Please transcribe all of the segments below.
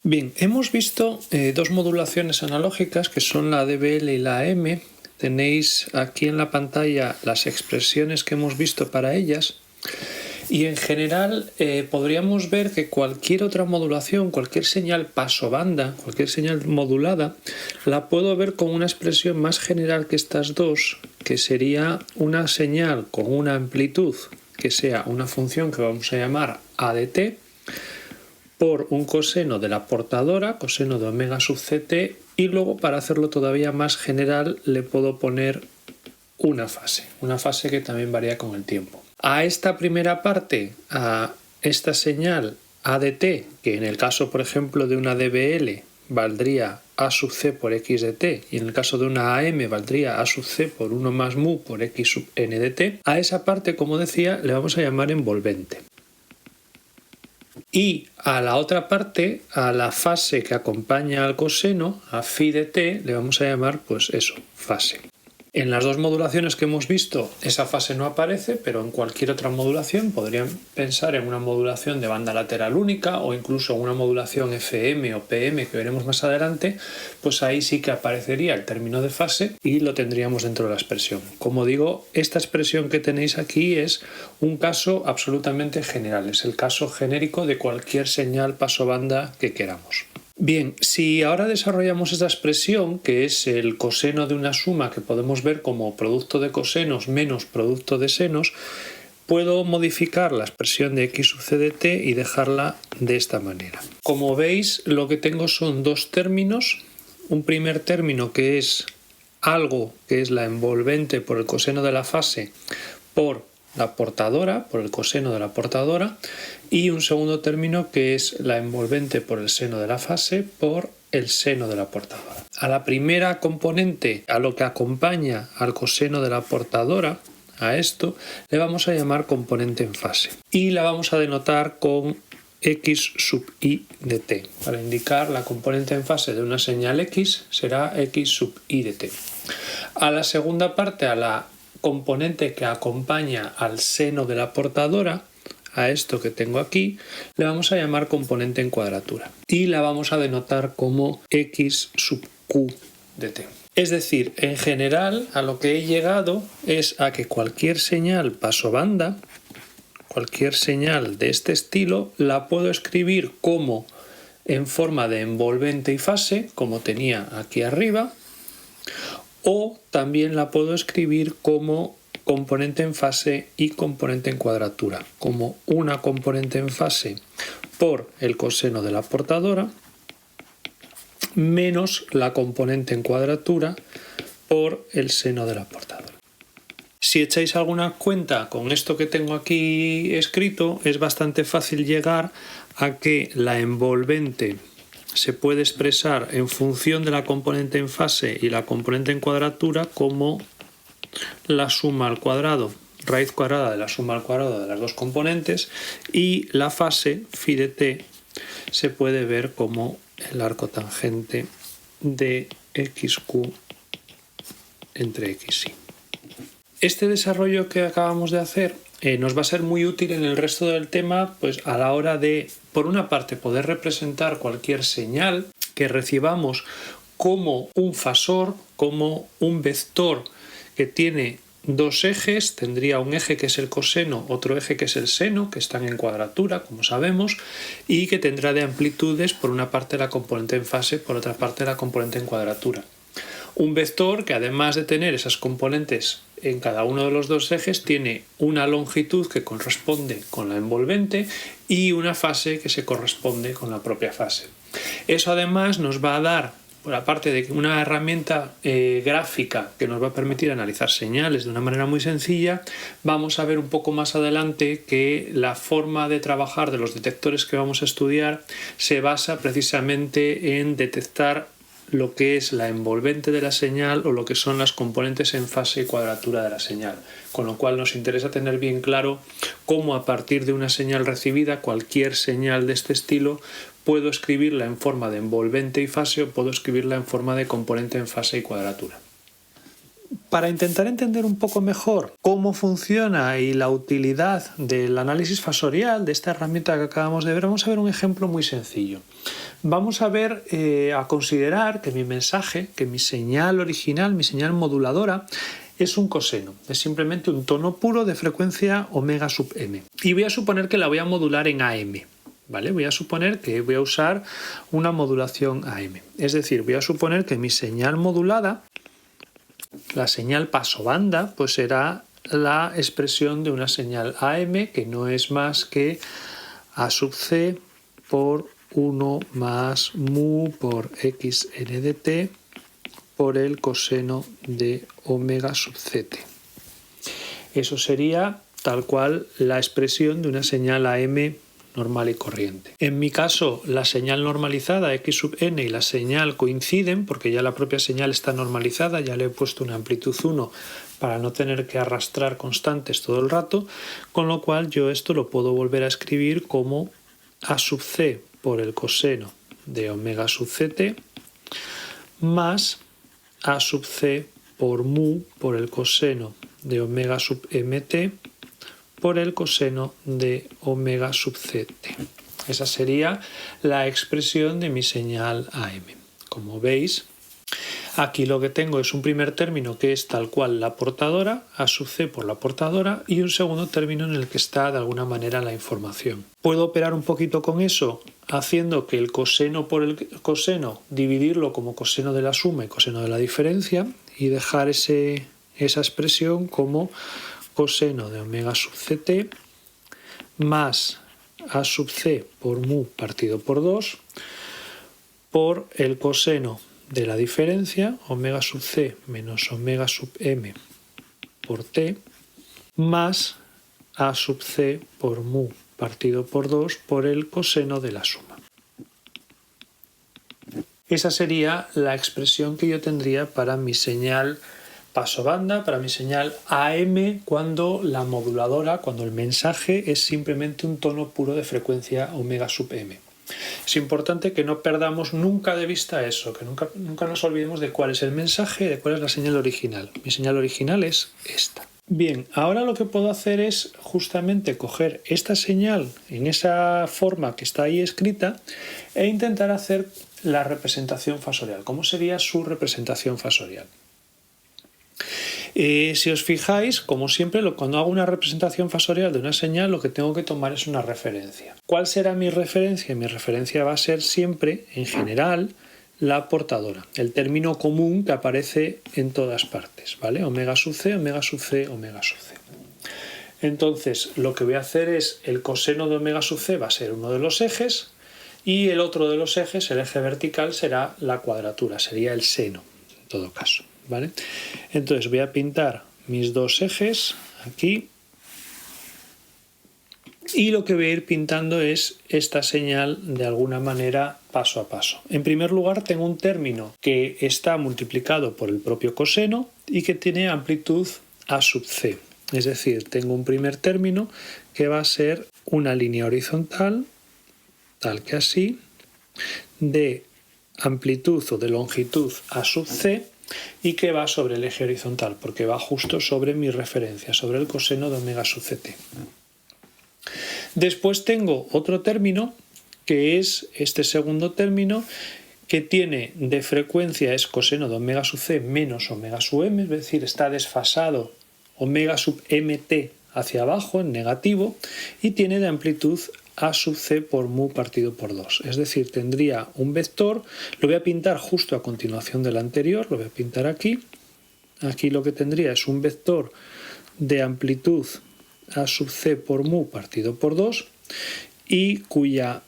Bien, hemos visto dos modulaciones analógicas que son la DBL y la AM. Tenéis aquí en la pantalla las expresiones que hemos visto para ellas. Y en general podríamos ver que cualquier otra modulación, cualquier señal pasobanda, cualquier señal modulada, la puedo ver con una expresión más general que estas dos, que sería una señal con una amplitud que sea una función que vamos a llamar a de t, por un coseno de la portadora, coseno de omega sub ct, y luego para hacerlo todavía más general le puedo poner una fase que también varía con el tiempo. A esta primera parte, a esta señal a de t, que en el caso por ejemplo de una DBL valdría a sub c por x de t, y en el caso de una AM valdría a sub c por 1 más mu por x sub n de t, a esa parte, como decía, le vamos a llamar envolvente. Y a la otra parte, a la fase que acompaña al coseno, a phi de t, le vamos a llamar, pues eso, fase. En las dos modulaciones que hemos visto, esa fase no aparece, pero en cualquier otra modulación podrían pensar en una modulación de banda lateral única o incluso en una modulación FM o PM que veremos más adelante, pues ahí sí que aparecería el término de fase y lo tendríamos dentro de la expresión. Como digo, esta expresión que tenéis aquí es un caso absolutamente general, es el caso genérico de cualquier señal pasobanda que queramos. Bien, si ahora desarrollamos esta expresión, que es el coseno de una suma que podemos ver como producto de cosenos menos producto de senos, puedo modificar la expresión de x sub c de t y dejarla de esta manera. Como veis, lo que tengo son dos términos. Un primer término que es algo que es la envolvente por el coseno de la fase por la portadora, por el coseno de la portadora, y un segundo término que es la envolvente por el seno de la fase por el seno de la portadora. A la primera componente, a lo que acompaña al coseno de la portadora, a esto, le vamos a llamar componente en fase y la vamos a denotar con x sub i de t. Para indicar la componente en fase de una señal x será x sub i de t. A la segunda parte, a la componente que acompaña al seno de la portadora, a esto que tengo aquí, le vamos a llamar componente en cuadratura y la vamos a denotar como x sub q de t. Es decir, en general a lo que he llegado es a que cualquier señal pasobanda, cualquier señal de este estilo, la puedo escribir como en forma de envolvente y fase, como tenía aquí arriba, o también la puedo escribir como componente en fase y componente en cuadratura, como una componente en fase por el coseno de la portadora menos la componente en cuadratura por el seno de la portadora. Si echáis alguna cuenta con esto que tengo aquí escrito, es bastante fácil llegar a que la envolvente se puede expresar en función de la componente en fase y la componente en cuadratura como la suma al cuadrado, raíz cuadrada de la suma al cuadrado de las dos componentes, y la fase phi de t se puede ver como el arco tangente de xq entre x, y. Este desarrollo que acabamos de hacer nos va a ser muy útil en el resto del tema, pues a la hora de, por una parte, poder representar cualquier señal que recibamos como un fasor, como un vector que tiene dos ejes, tendría un eje que es el coseno, otro eje que es el seno, que están en cuadratura, como sabemos, y que tendrá de amplitudes por una parte la componente en fase, por otra parte la componente en cuadratura. Un vector que además de tener esas componentes en cada uno de los dos ejes tiene una longitud que corresponde con la envolvente y una fase que se corresponde con la propia fase. Eso además nos va a dar, por aparte de una herramienta gráfica que nos va a permitir analizar señales de una manera muy sencilla, vamos a ver un poco más adelante que la forma de trabajar de los detectores que vamos a estudiar se basa precisamente en detectar lo que es la envolvente de la señal o lo que son las componentes en fase y cuadratura de la señal, con lo cual nos interesa tener bien claro cómo a partir de una señal recibida, cualquier señal de este estilo, puedo escribirla en forma de envolvente y fase o puedo escribirla en forma de componente en fase y cuadratura. Para intentar entender un poco mejor cómo funciona y la utilidad del análisis fasorial de esta herramienta que acabamos de ver, vamos a ver un ejemplo muy sencillo. vamos a ver, a considerar que mi mensaje, que mi señal original, mi señal moduladora, es un coseno, es simplemente un tono puro de frecuencia omega sub m. Y voy a suponer que la voy a modular en AM, ¿vale? Voy a suponer que voy a usar una modulación AM. Es decir, voy a suponer que mi señal modulada, la señal pasobanda, pues será la expresión de una señal AM que no es más que A sub C por 1 más mu por xn de t por el coseno de omega sub ct. Eso sería tal cual la expresión de una señal AM normal y corriente. En mi caso, la señal normalizada x sub n y la señal coinciden porque ya la propia señal está normalizada, ya le he puesto una amplitud 1 para no tener que arrastrar constantes todo el rato, con lo cual yo esto lo puedo volver a escribir como A sub c por el coseno de omega sub ct más A sub c por mu por el coseno de omega sub mt por el coseno de omega sub ct. Esa sería la expresión de mi señal AM. Como veis, aquí lo que tengo es un primer término que es tal cual la portadora, A sub c por la portadora, y un segundo término en el que está de alguna manera la información. Puedo operar un poquito con eso haciendo que el coseno por el coseno dividirlo como coseno de la suma y coseno de la diferencia y dejar esa expresión como coseno de omega sub ct más A sub c por mu partido por 2 por el coseno de la diferencia, omega sub c menos omega sub m por t, más A sub c por mu partido por 2 por el coseno de la suma. Esa sería la expresión que yo tendría para mi señal pasobanda, para mi señal AM, cuando la moduladora, cuando el mensaje es simplemente un tono puro de frecuencia omega sub m. Es importante que no perdamos nunca de vista eso, que nunca nos olvidemos de cuál es el mensaje, de cuál es la señal original. Mi señal original es esta. Bien, ahora lo que puedo hacer es justamente coger esta señal en esa forma que está ahí escrita e intentar hacer la representación fasorial. ¿Cómo sería su representación fasorial? Si os fijáis, como siempre, cuando hago una representación fasorial de una señal, lo que tengo que tomar es una referencia. ¿Cuál será mi referencia? Mi referencia va a ser siempre, en general, la portadora, el término común que aparece en todas partes, ¿vale? Omega sub c, omega sub c, omega sub c. Entonces, lo que voy a hacer es, el coseno de omega sub c va a ser uno de los ejes y el otro de los ejes, el eje vertical, será la cuadratura, sería el seno, en todo caso. ¿Vale? Entonces voy a pintar mis dos ejes aquí y lo que voy a ir pintando es esta señal de alguna manera paso a paso. En primer lugar tengo un término que está multiplicado por el propio coseno y que tiene amplitud A sub c. Es decir, tengo un primer término que va a ser una línea horizontal, tal que así, de amplitud o de longitud A sub c, y que va sobre el eje horizontal, porque va justo sobre mi referencia, sobre el coseno de omega sub ct. Después tengo otro término, que es este segundo término, que tiene de frecuencia es coseno de omega sub c menos omega sub m, es decir, está desfasado omega sub mt hacia abajo, en negativo, y tiene de amplitud A sub c por mu partido por 2. Es decir, tendría un vector, lo voy a pintar justo a continuación del anterior, lo voy a pintar aquí. Aquí lo que tendría es un vector de amplitud A sub c por mu partido por 2 y cuya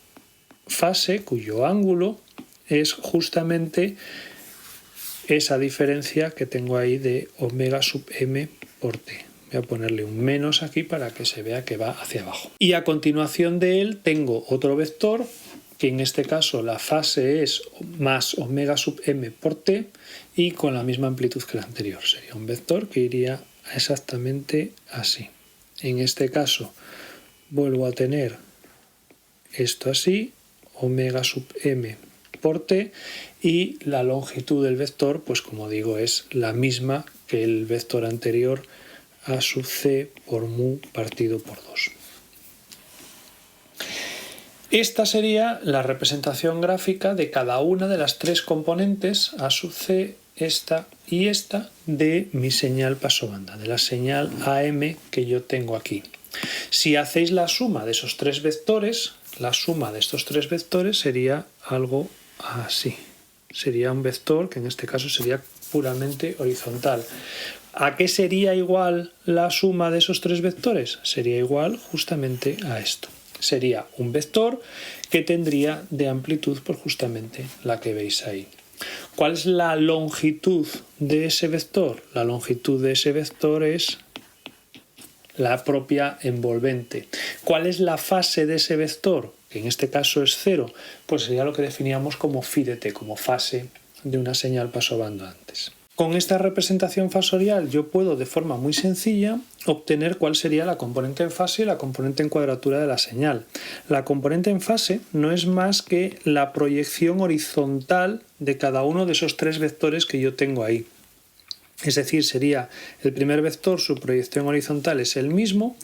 fase, cuyo ángulo, es justamente esa diferencia que tengo ahí de omega sub m por t. Voy a ponerle un menos aquí para que se vea que va hacia abajo. Y a continuación de él tengo otro vector, que en este caso la fase es más omega sub m por t y con la misma amplitud que el anterior. Sería un vector que iría exactamente así. En este caso vuelvo a tener esto así, omega sub m por t, y la longitud del vector, pues como digo, es la misma que el vector anterior, A sub c por mu partido por 2. Esta sería la representación gráfica de cada una de las tres componentes A sub c, esta y esta, de mi señal pasobanda, de la señal AM que yo tengo aquí. Si hacéis la suma de esos tres vectores, la suma de estos tres vectores sería algo así. Sería un vector que en este caso sería puramente horizontal. ¿A qué sería igual la suma de esos tres vectores? Sería igual justamente a esto. Sería un vector que tendría de amplitud pues justamente la que veis ahí. ¿Cuál es la longitud de ese vector? La longitud de ese vector es la propia envolvente. ¿Cuál es la fase de ese vector? Que en este caso es 0, pues sería lo que definíamos como phi de t, como fase de una señal pasobando antes. Con esta representación fasorial yo puedo de forma muy sencilla obtener cuál sería la componente en fase y la componente en cuadratura de la señal. La componente en fase no es más que la proyección horizontal de cada uno de esos tres vectores que yo tengo ahí. Es decir, sería el primer vector, su proyección horizontal es el mismo,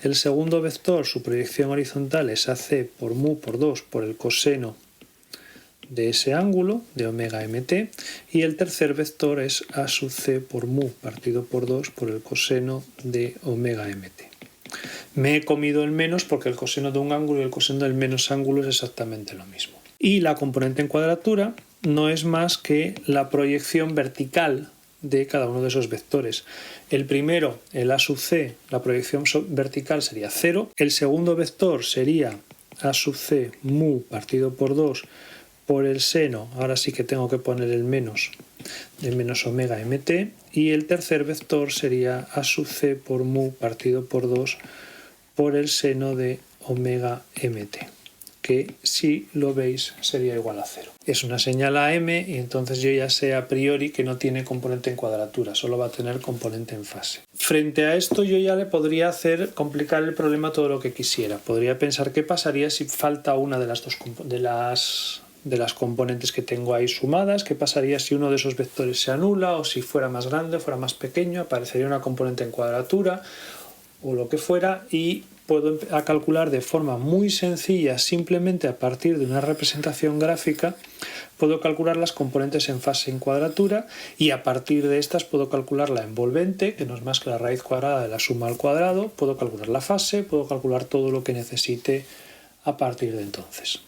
el segundo vector, su proyección horizontal es AC por mu por 2 por el coseno de ese ángulo, de omega mt, y el tercer vector es A sub c por mu partido por 2 por el coseno de omega mt. Me he comido el menos porque el coseno de un ángulo y el coseno del menos ángulo es exactamente lo mismo. Y la componente en cuadratura no es más que la proyección vertical de cada uno de esos vectores. El primero, el A sub c, la proyección vertical sería 0. El segundo vector sería A sub c mu partido por 2 por el seno, ahora sí que tengo que poner el menos, de menos omega mt, y el tercer vector sería A sub c por mu partido por 2 por el seno de omega mt, que si lo veis sería igual a 0. Es una señal AM y entonces yo ya sé a priori que no tiene componente en cuadratura, solo va a tener componente en fase. Frente a esto yo ya le podría hacer complicar el problema todo lo que quisiera. Podría pensar qué pasaría si falta una de las componentes que tengo ahí sumadas, qué pasaría si uno de esos vectores se anula o si fuera más grande, fuera más pequeño, aparecería una componente en cuadratura o lo que fuera, y puedo calcular de forma muy sencilla, simplemente a partir de una representación gráfica, puedo calcular las componentes en fase en cuadratura, y a partir de estas puedo calcular la envolvente, que no es más que la raíz cuadrada de la suma al cuadrado, puedo calcular la fase, puedo calcular todo lo que necesite a partir de entonces.